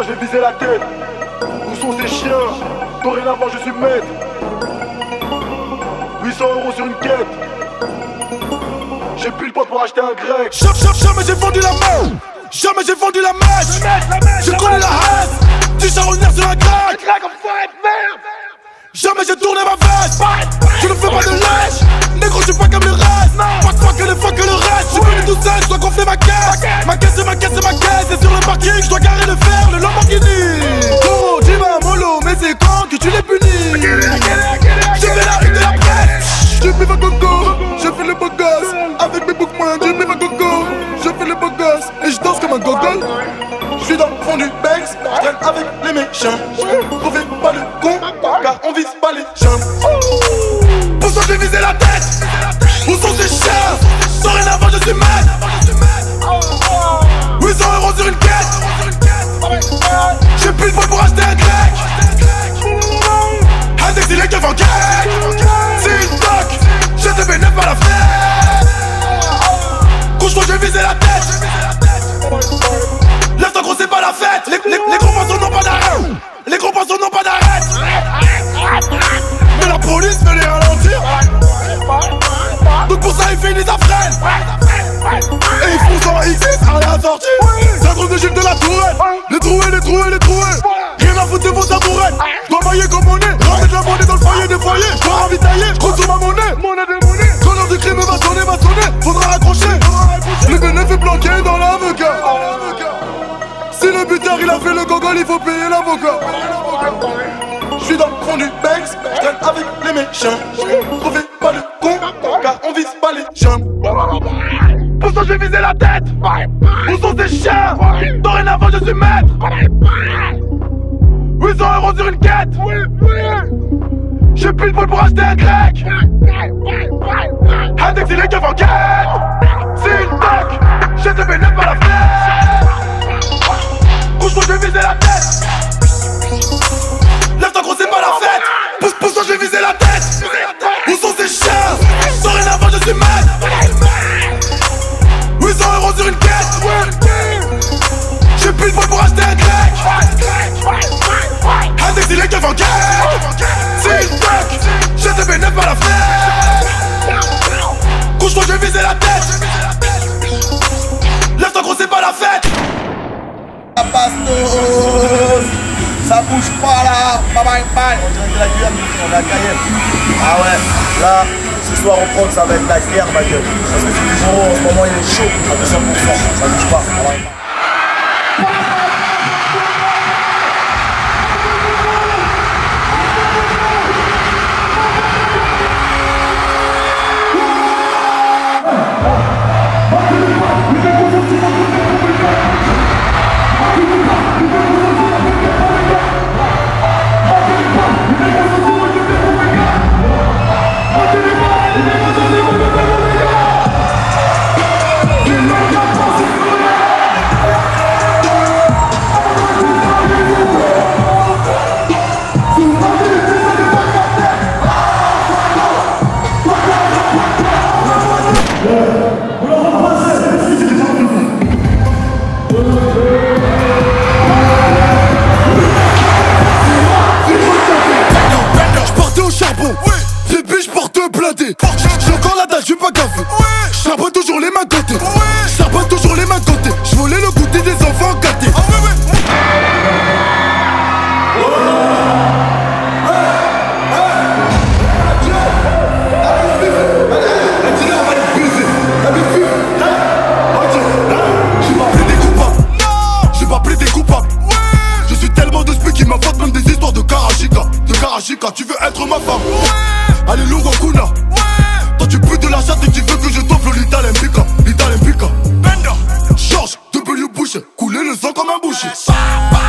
je vais viser la tête. Où sont ces chiens? Dorénavant je suis maître. 800 € sur une quête. J'ai plus le pote pour acheter un grec. Jamais j'ai vendu la main. Jamais j'ai vendu la mèche. Je connais la haine du charognard sur un crack. Jamais j'ai tourné ma veste. Je ne fais pas de lèche. Négro, je suis pas comme le reste. Pas que les fois que le reste. Je suis venu tout seul, je dois gonfler ma caisse. Ma caisse c'est ma caisse, c'est ma caisse. Et sur le parking, je dois garer le fer, le Lamborghini. Oh, dis-moi mollo, mais c'est quand que tu les punis? Je fais la une de la presse. Je fais ma coco, je fais le beau gosse. Avec mes boucles moindres, je fais ma coco. Je fais le beau gosse et je danse comme un gogol. Je suis dans le fond du Banks, je traîne avec les méchants. On fait pas le con, car on vise pas les gens. Pour ça j'ai visé la tête. Où sont ces chiens? Dorénavant je suis maître. 800 € sur une quête. J'ai plus de fois pour acheter un grec. Un exilé qui vend cake. C'est une toque, j'ai des bénéfices à la fête. Couche-toi j'ai visé la tête. Lève-toi gros c'est pas la fête. Les gros poissons n'ont pas d'arrêt. Les gros poissons n'ont pas d'arrêt. Mais la police veut les ralentir. Donc pour ça ils finissent à freine. Et ils font 100 X à la sortie. C'est un groupe de Gilles de la Tourelle. Les troués. Rien à foutre de vos tabourettes. Dois mailler comme on est. Remettre la monnaie dans le foyer des foyers. Je dois ravitailler, je compte sur ma monnaie. Quand l'heure du crime va sonner. Faudra raccrocher. Le bénéfice est bloqué dans l'avocat. Si le buteur il a fait le gogol, il faut payer l'avocat. Je suis dans le fond du Banks, je traîne avec les méchants. On fait pas le con, car on vise pas les gens. Pour ça j'ai visé la tête. Où sont ces chiens? Dorénavant je suis maître. 800 € sur une quête. J'ai plus de poil pour acheter un grec. Un exilé qui vend cake. C'est une toque, j'ai des bénéfices à la fête. Couche-toi j'ai visé la tête. Lève-toi gros c'est pas la fête. Pousse-toi j'ai visé la tête. Où sont ces chiens? Dorénavant je suis maître. 800 € sur une quête. J'ai plus de poil pour acheter un grec. Un exilé qui vend cake. C'est une toque, j'ai des bénéfices à la fête. Couche-toi j'ai visé la tête. Lève-toi gros c'est pas la fête. La bastos, ça bouge pas là, bye. On dirait que la Guyane, on est à Cayenne. Ah ouais, là, ce soir on prend, ça va être la guerre ma gueule. Parce que ce numéro en ce moment il est chaud à 200%, ça bouge pas.